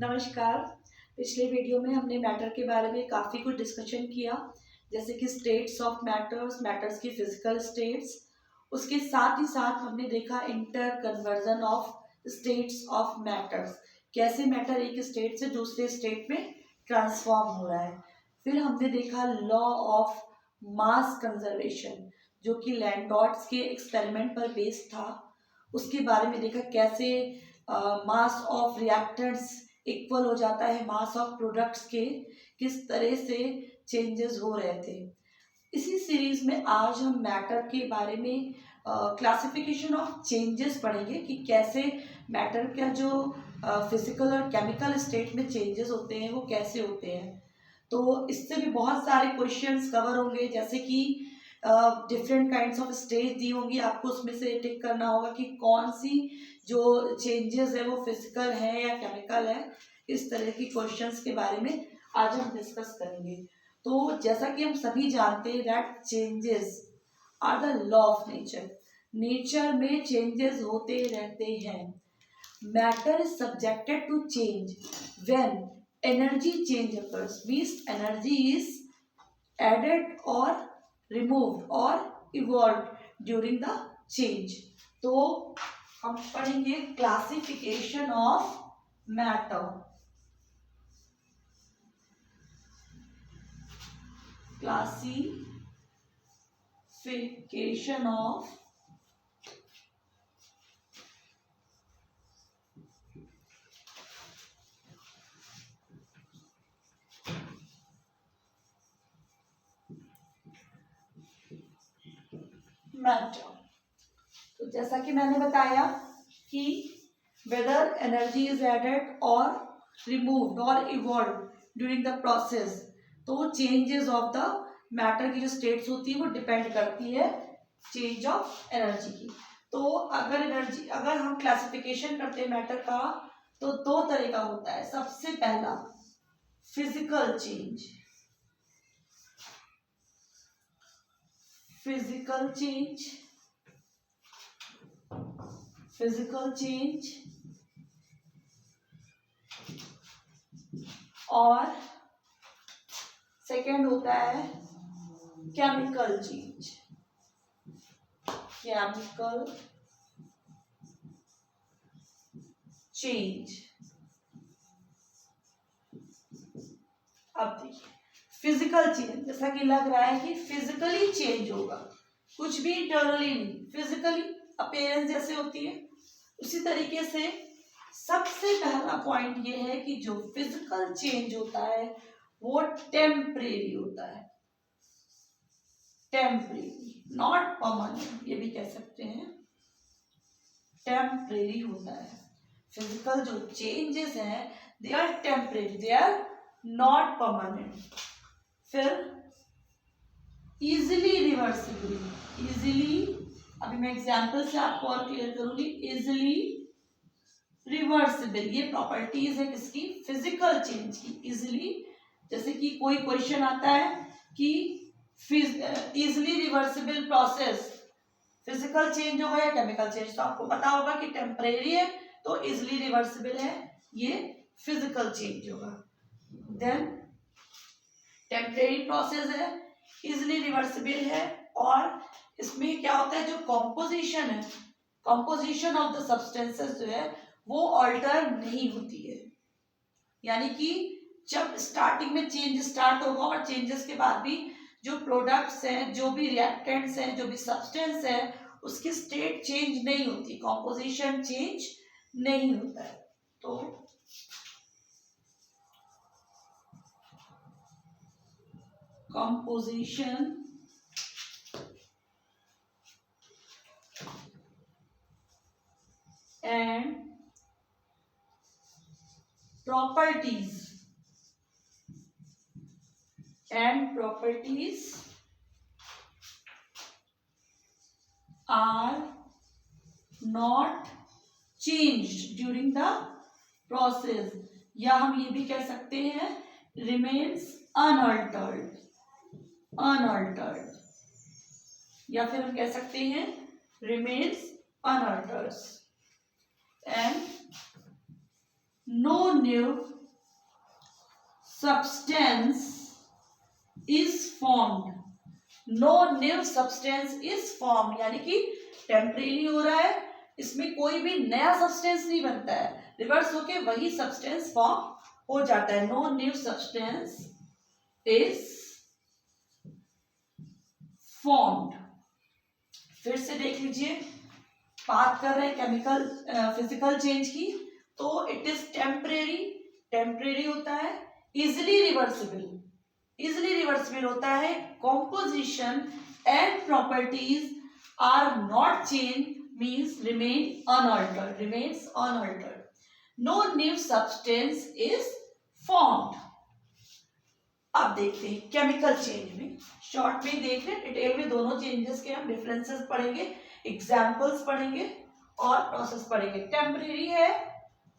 नमस्कार। पिछले वीडियो में हमने मैटर के बारे में काफ़ी कुछ डिस्कशन किया, जैसे कि स्टेट्स ऑफ मैटर्स, मैटर्स की फिजिकल स्टेट्स। उसके साथ ही साथ हमने देखा inter conversion of states of matters, कैसे मैटर एक स्टेट से दूसरे स्टेट में ट्रांसफॉर्म हो रहा है। फिर हमने देखा लॉ ऑफ मास कंजर्वेशन, जो कि लैंडॉर्ट्स के एक्सपेरिमेंट पर बेस्ड था। उसके बारे में देखा कैसे मास ऑफ रिएक्टेंट्स इक्वल हो जाता है मास ऑफ प्रोडक्ट्स के, किस तरह से चेंजेस हो रहे थे। इसी सीरीज में आज हम मैटर के बारे में क्लासिफिकेशन ऑफ चेंजेस पढ़ेंगे कि कैसे मैटर का जो फिजिकल और केमिकल स्टेट में चेंजेस होते हैं वो कैसे होते हैं। तो इससे भी बहुत सारे क्वेश्चंस कवर होंगे, जैसे कि डिफरेंट काइंड्स ऑफ स्टेज दी होंगी, आपको उसमें से टिक करना होगा कि कौन सी जो चेंजेस है वो फिजिकल है या केमिकल है। इस तरह की क्वेश्चंस के बारे में आज हम डिस्कस करेंगे। तो जैसा कि हम सभी जानते हैं that changes are the law of nature, nature में चेंजेस होते रहते हैं। Matter is subjected to change when energy change occurs, means energy is added और रिमूव्ड और इवॉल्व ड्यूरिंग द चेंज। तो हम पढ़ेंगे classification of matter. Classification of matter. तो जैसा कि मैंने बताया कि वेदर एनर्जी इज एडेड और रिमूव्ड और इवॉल्व ड्यूरिंग द प्रोसेस, तो चेंजेस ऑफ द मैटर की जो स्टेट्स होती है वो डिपेंड करती है चेंज ऑफ एनर्जी की। तो अगर हम क्लासिफिकेशन करते हैं मैटर का, तो दो तरह का होता है। सबसे पहला फिजिकल चेंज, फिजिकल चेंज और सेकेंड होता है केमिकल चेंज, केमिकल चेंज। अब देखिए फिजिकल चेंज, जैसा कि लग रहा है कि फिजिकली चेंज होगा, कुछ भी इंटरनली नहीं, फिजिकली अपीयरेंस जैसे होती है उसी तरीके से। सबसे पहला पॉइंट ये है कि जो फिजिकल चेंज होता है वो टेम्परेरी होता है, टेम्परेरी, नॉट परमानेंट, ये भी कह सकते हैं, टेम्परेरी होता है। फिजिकल जो चेंजेस हैं they are temporary, they are not permanent. फिर इजिली रिवर्सिबल, इजिली, अभी मैं एग्जांपल से आपको और क्लियर करूंगी। इजिली रिवर्सिबल, ये प्रॉपर्टीज है किसकी, फिजिकल चेंज की। इजिली, जैसे कि कोई क्वेश्चन आता है कि easily reversible process physical change होगा या केमिकल चेंज, तो आपको पता होगा कि टेम्परेरी है तो इजिली रिवर्सिबल है, ये फिजिकल चेंज होगा। देन टेम्परेरी प्रोसेस है, इजिली रिवर्सिबल है, और इसमें क्या होता है, जो कॉम्पोजिशन है, कॉम्पोजिशन ऑफ द सब्सटेंसेस जो है वो ऑल्टर नहीं होती है। यानी कि जब स्टार्टिंग में चेंज स्टार्ट होगा और चेंजेस के बाद भी जो प्रोडक्ट्स हैं, जो भी रिएक्टेंट्स हैं, जो भी सब्सटेंस है, उसकी स्टेट चेंज नहीं होती, कॉम्पोजिशन चेंज नहीं होता है। तो composition and properties are not changed during the process, या हम ये भी कह सकते हैं remains unaltered, या फिर हम कह सकते हैं remains unaltered and no new substance is formed. No new substance is form, यानी कि टेम्परेरी हो रहा है, इसमें कोई भी नया सब्सटेंस नहीं बनता है, रिवर्स होके वही सब्सटेंस फॉर्म हो जाता है. No new substance is formed. फिर से देख लीजिए, बात कर रहे हैं केमिकल फिजिकल चेंज की, तो इट इज टेम्परेरी. टेम्परेरी होता है, इजिली रिवर्सिबल. इजिली रिवर्सिबल होता है. Composition and properties are not change, means remain unaltered, remains unaltered. No new substance is formed. अब देखते हैं केमिकल चेंज में, शॉर्ट में देख रहे हैं, डिटेल में दोनों चेंजेस के हम डिफरेंसेस पढ़ेंगे, एग्जाम्पल्स पढ़ेंगे और प्रोसेस पढ़ेंगे. टेम्परेरी है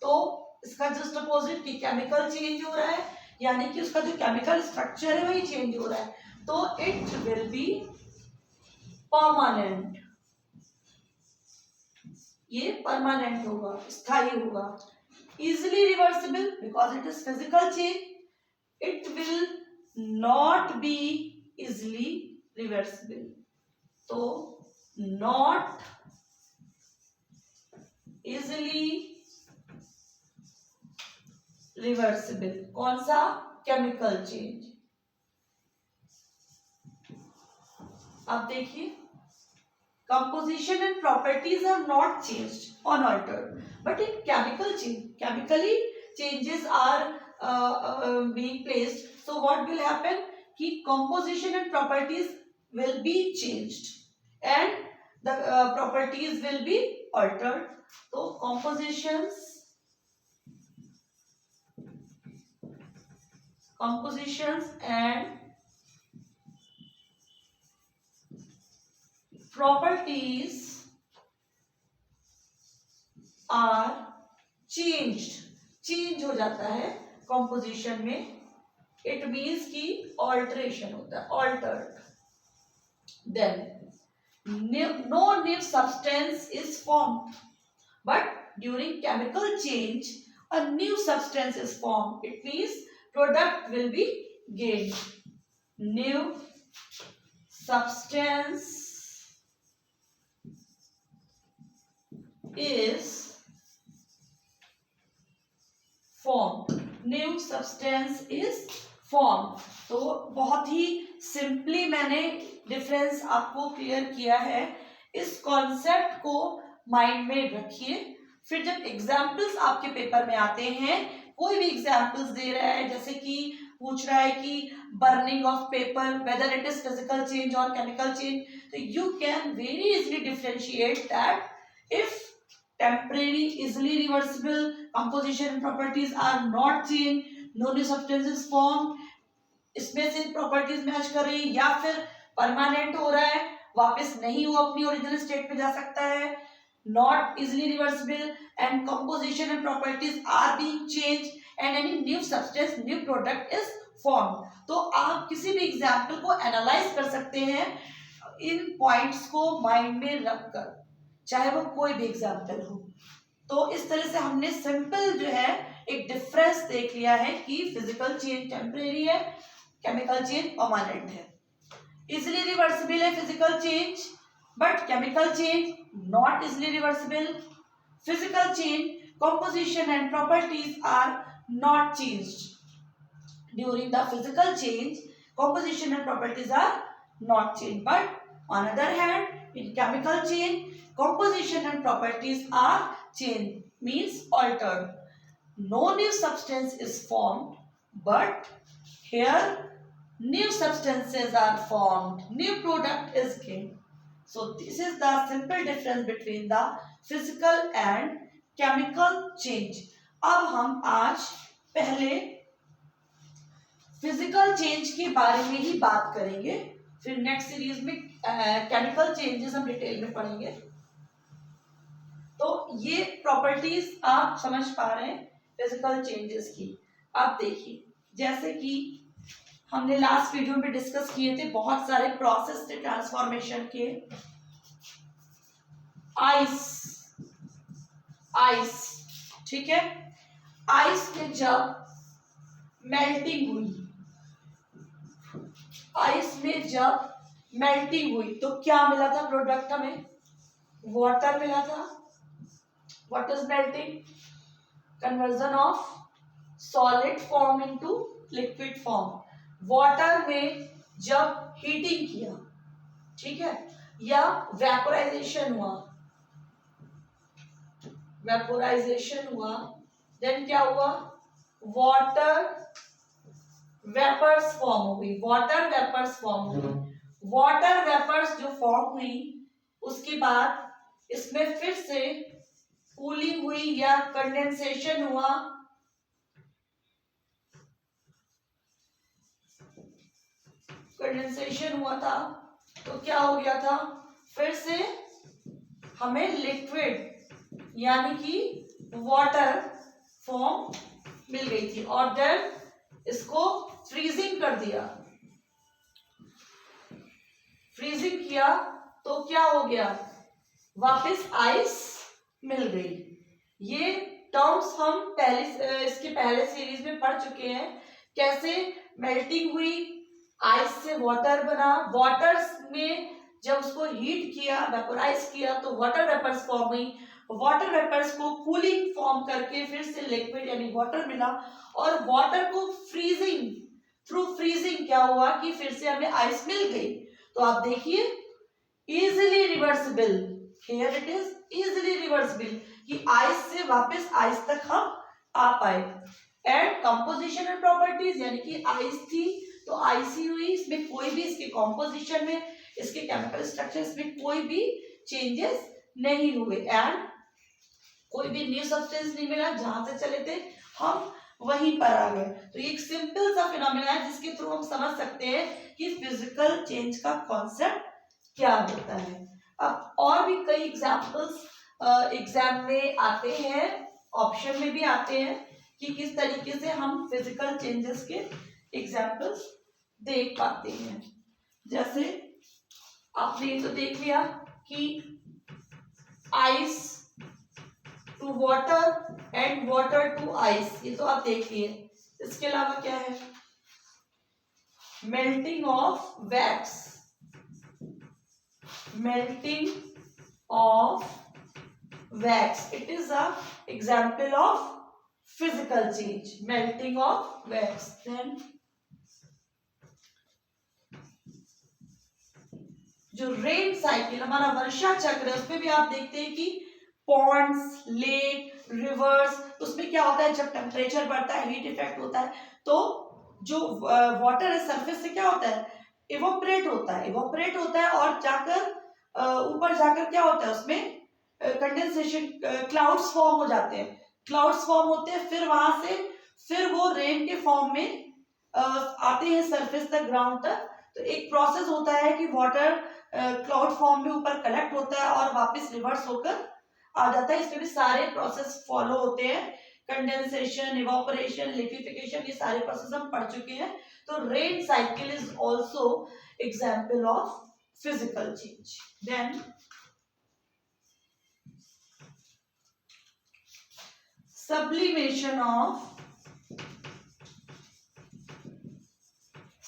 तो इसका जस्ट अपोजिट की केमिकल चेंज हो रहा है, यानी कि उसका जो केमिकल स्ट्रक्चर है वही चेंज हो रहा है, तो इट विल बी परमानेंट. ये परमानेंट होगा, स्थायी होगा. Easily reversible because it is physical change. It will not be easily reversible. तो नॉट इजिली रिवर्सिबल. कौन सा? Chemical change. अब देखिए, composition and properties are not changed, unaltered, but in chemical change, chemically changes are being placed, so what will happen कि composition and properties will be changed and the properties will be altered. तो compositions and properties are changed, change हो जाता है composition में. It means कि alteration होता है, altered. Then no new substance is formed, but during chemical change a new substance is formed. It means product will be gained. New substance is form. New substance is form. तो बहुत ही simply मैंने difference आपको clear किया है. इस concept को mind में रखिए. फिर जब एग्जाम्पल्स आपके पेपर में आते हैं, कोई भी एग्जाम्पल्स दे रहा है, जैसे कि पूछ रहा है कि burning of paper whether it is physical change और केमिकल चेंज, तो you can very easily differentiate that if temporary, easily reversible, composition and properties are not changed, no new substance is formed, इसमें से properties match कर रही है, या फिर permanent हो रहा है, वापस नहीं वो अपनी ओरिजिनल स्टेट पे जा सकता है, not easily reversible and composition and properties are being change and any new substance, new product is form. तो आप किसी भी एग्जाम्पल को एनालाइज कर सकते हैं इन पॉइंट्स को माइंड में रखकर, चाहे वो कोई भी एग्जाम्पल हो. तो इस तरह से हमने सिंपल जो है एक डिफरेंस देख लिया है कि फिजिकल चेंज टेम्परेरी है, केमिकल चेंज परमानेंट है. इजिली रिवर्सिबल है physical change, but chemical change not easily reversible. Physical change composition and properties are not changed. During the physical change, composition and properties are not changed, but on other hand, in chemical change, composition and properties are changed, means altered. No new substance is formed, but here new substances are formed, new product is gained. So this is the simple difference between the physical and chemical change. अब हम आज पहले physical change के बारे में ही बात करेंगे, फिर नेक्स्ट सीरीज में केमिकल चेंजेस हम डिटेल में पढ़ेंगे. तो ये प्रॉपर्टीज आप समझ पा रहे हैं फिजिकल चेंजेस की. आप देखिए, जैसे कि हमने लास्ट वीडियो में डिस्कस किए थे, बहुत सारे प्रोसेस थे ट्रांसफॉर्मेशन के. आइस, ठीक है. आइस में जब मेल्टिंग हुई, आइस में जब मेल्टिंग हुई तो क्या मिला था प्रोडक्ट हमें? वाटर मिला था. What is melting? Conversion of solid form into liquid form. Water में जब हीटिंग किया, ठीक है, या वेपोराइजेशन हुआ, वेपोराइजेशन हुआ, देन क्या हुआ? वाटर वेपर्स फॉर्म हो गई, वाटर वेपर्स फॉर्म हो गई. वाटर वेपर्स जो फॉर्म हुई उसके बाद इसमें फिर से कूलिंग हुई या कंडेंसेशन हुआ, कंडेंसेशन हुआ था तो क्या हो गया था? फिर से हमें लिक्विड यानी कि वाटर फॉर्म मिल गई थी और देन इसको फ्रीजिंग कर दिया. फ्रीजिंग किया तो क्या हो गया? वापस आइस मिल गई. ये टर्म्स हम इसके पहले सीरीज में पढ़ चुके हैं. कैसे मेल्टिंग हुई, आइस से वाटर बना, वाटर में जब उसको हीट किया, वेपोराइज किया तो वाटर वेपर्स फॉर्म हुई. वाटर वेपर्स को कूलिंग फॉर्म करके फिर से लिक्विड यानी वाटर मिला और वाटर को फ्रीजिंग, थ्रू फ्रीजिंग क्या हुआ कि फिर से हमें आइस मिल गई. तो आप देखिए easily reversible, here it is easily reversible कि आइस से वापस आइस तक हम आ पाए. एंड कंपोजिशन एंड प्रॉपर्टीज यानी कि आइस थी तो आइस ही हुई, इसमें कोई भी इसके कॉम्पोजिशन में, इसके केमिकल स्ट्रक्चर में कोई भी चेंजेस नहीं हुए एंड कोई भी न्यू सब्सटेंस नहीं मिला. जहां से चले थे हम वहीं पर आ गए. तो ये एक सिंपल सा फिनोमेना है जिसके थ्रू हम समझ सकते हैं कि फिजिकल चेंज का कॉन्सेप्ट क्या होता है. अब और भी कई एग्जांपल्स एग्जाम में आते हैं, ऑप्शन में भी आते हैं कि किस तरीके से हम फिजिकल चेंजेस के एग्जांपल्स देख पाते हैं. जैसे आपने तो देख लिया कि ice to water and water to ice, ये तो आप देख लिए. इसके अलावा क्या है? Melting of wax, melting of wax, it is a example of physical change, melting of wax. Then जो रेन साइकिल हमारा वर्षा चक्र है उसमें भी आप देखते हैं कि पॉन्ड्स, लेक, रिवर्स, उसमें क्या होता है? जब टेम्परेचर बढ़ता है, हीट इफेक्ट होता है तो जो वाटर है सरफेस से क्या होता है? इवोपरेट होता है, इवोपरेट होता है और जाकर ऊपर जाकर क्या होता है? उसमें कंडेंसेशन, क्लाउड्स फॉर्म हो जाते हैं. क्लाउड्स फॉर्म होते हैं फिर वहां से फिर वो रेन के फॉर्म में आते हैं सरफेस तक, ग्राउंड तक. तो एक प्रोसेस होता है कि वाटर क्लाउड फॉर्म में ऊपर कलेक्ट होता है और वापस रिवर्स होकर आ जाता है. इसमें भी सारे प्रोसेस फॉलो होते हैं, कंडेंसेशन, इवापोरेशन, लिक्विफिकेशन, ये सारे प्रोसेस हम पढ़ चुके हैं. तो rain cycle is also example of physical change. Then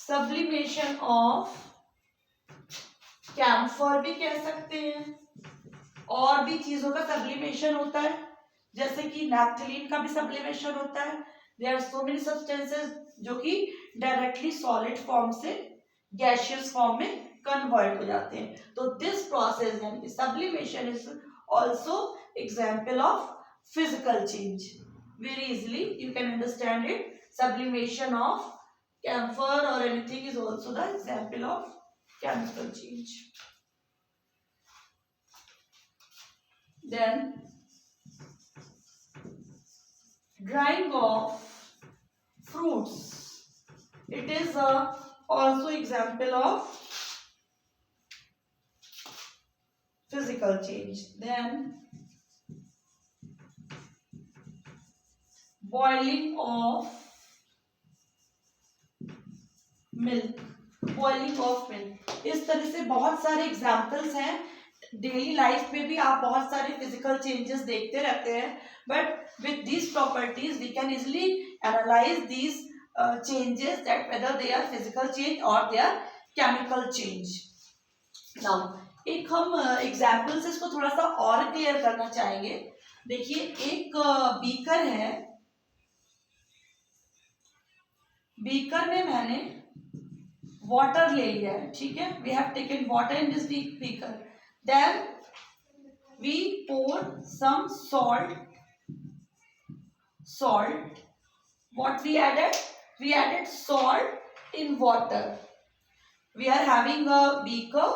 sublimation of camphor भी कह सकते हैं. और भी चीजों का सब्लिमेशन होता है जैसे कि नैप्थलीन का भी सब्लिमेशन होता है. There are so many substances जो कि डायरेक्टली सॉलिड फॉर्म से गैसियस फॉर्म में कन्वर्ट हो जाते हैं. तो दिस प्रोसेस यानी कि sublimation is also example of physical change. Very easily you can understand it. Sublimation of camphor or anything is also the example of chemical change. Then drying of fruits, it is also example of physical change. Then boiling of milk, boiling of milk. इस तरह से बहुत सारे examples हैं daily life में भी आप बहुत सारे फिजिकल चेंजेस देखते रहते हैं, but with these properties we can easily analyse these changes that whether they are physical change or they are chemical change. Now एक हम एग्जाम्पल से इसको थोड़ा सा और क्लियर करना चाहेंगे. देखिए एक बीकर है, बीकर में मैंने वाटर ले लिया है, ठीक है. We have taken water in this beaker, then we pour some salt. What we added? We added salt in water. We are having a beaker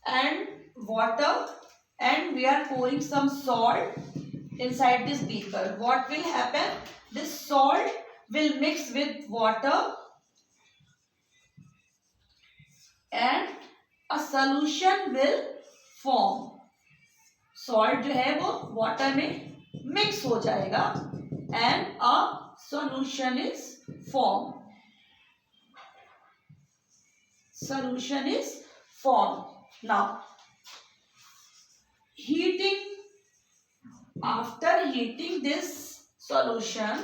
and water, and we are pouring some salt inside this beaker. What will happen? This salt will mix with water and a solution will form. Salt जो है वो water में mix हो जाएगा and a solution is formed. Solution is formed. Now, after heating this solution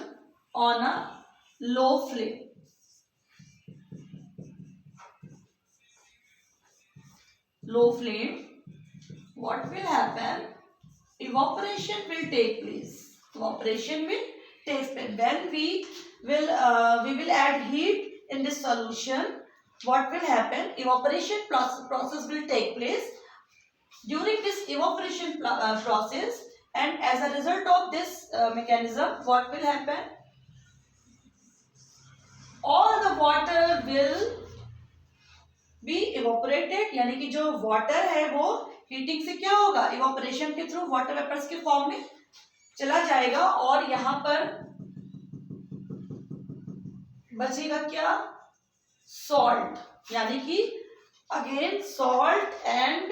on a low flame, what will happen? Evaporation will take place. Evaporation will take place. When we will add heat in this solution, what will happen? Evaporation process will take place. During this evaporation process, and as a result of this mechanism, what will happen? All the water will be evaporated. यानी कि जो water है वो heating से क्या होगा? Evaporation के through water vapors के form में चला जाएगा और यहाँ पर बचेगा क्या? Salt. यानी कि again salt and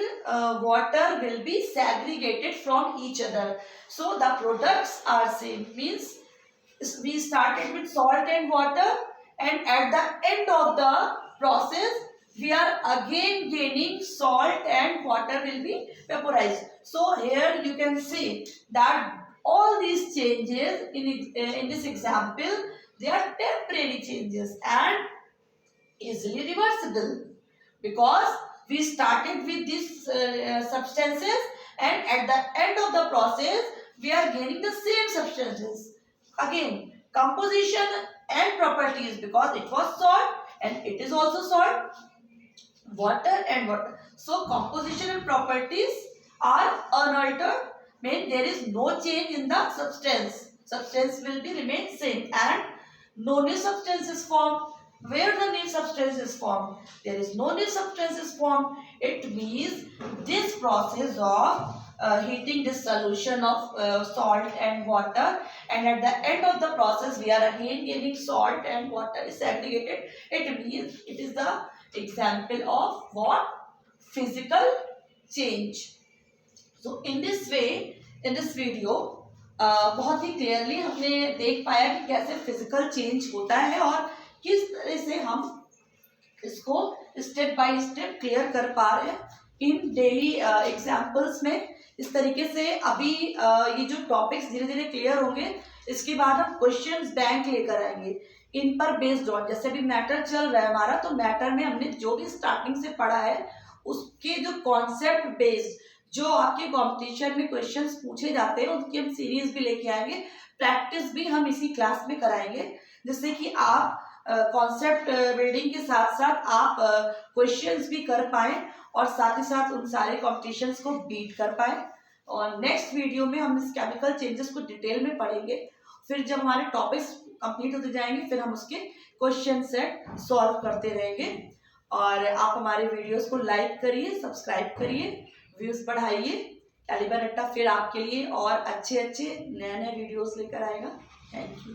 water will be segregated from each other. So the products are same. Means we started with salt and water, and at the end of the process we are again gaining salt and water will be vaporized. So here you can see that all these changes in this example, they are temporary changes and easily reversible, because we started with these substances and at the end of the process we are gaining the same substances. Again, composition and properties, because it was salt and it is also salt, water and water. So composition and properties are unaltered, means there is no change in the substance. Substance will be remain same and no new substance is formed. Where the new substance is formed? There is no new substance is formed. It means this process of heating this solution of salt and water, and at the end of the process we are again gaining salt and water is segregated. It means it is the example of what? Physical change. So in this way, in this video बहुत ही clearly हमने देख पाया कि कैसे physical change होता है और किस तरह से हम इसको स्टेप बाय स्टेप क्लियर कर पा रहे हैं इन डेली एग्जाम्पल्स में. इस तरीके से अभी ये जो टॉपिक्स धीरे धीरे क्लियर होंगे, इसके बाद हम क्वेश्चंस बैंक लेकर आएंगे इन पर बेस्ड ऑन. जैसे अभी मैटर चल रहा है हमारा, तो मैटर में हमने जो भी स्टार्टिंग से पढ़ा है उसके जो कॉन्सेप्ट बेस्ड जो आपके कॉम्पिटिशन में क्वेश्चंस पूछे जाते हैं उनकी हम सीरीज भी लेके आएंगे. प्रैक्टिस भी हम इसी क्लास में कराएंगे, जिससे कि आप कॉन्सेप्ट बिल्डिंग के साथ साथ आप क्वेश्चंस भी कर पाए और साथ ही साथ उन सारे कॉम्पिटिशन्स को बीट कर पाए. और नेक्स्ट वीडियो में हम इस केमिकल चेंजेस को डिटेल में पढ़ेंगे. फिर जब हमारे टॉपिक्स कंप्लीट होते जाएंगे फिर हम उसके क्वेश्चन सेट सॉल्व करते रहेंगे. और आप हमारे वीडियोस को लाइक करिए, सब्सक्राइब करिए, व्यूज बढ़ाइए. कैलिबर रट्टा फिर आपके लिए और अच्छे नए वीडियोस लेकर आएगा. Thank you.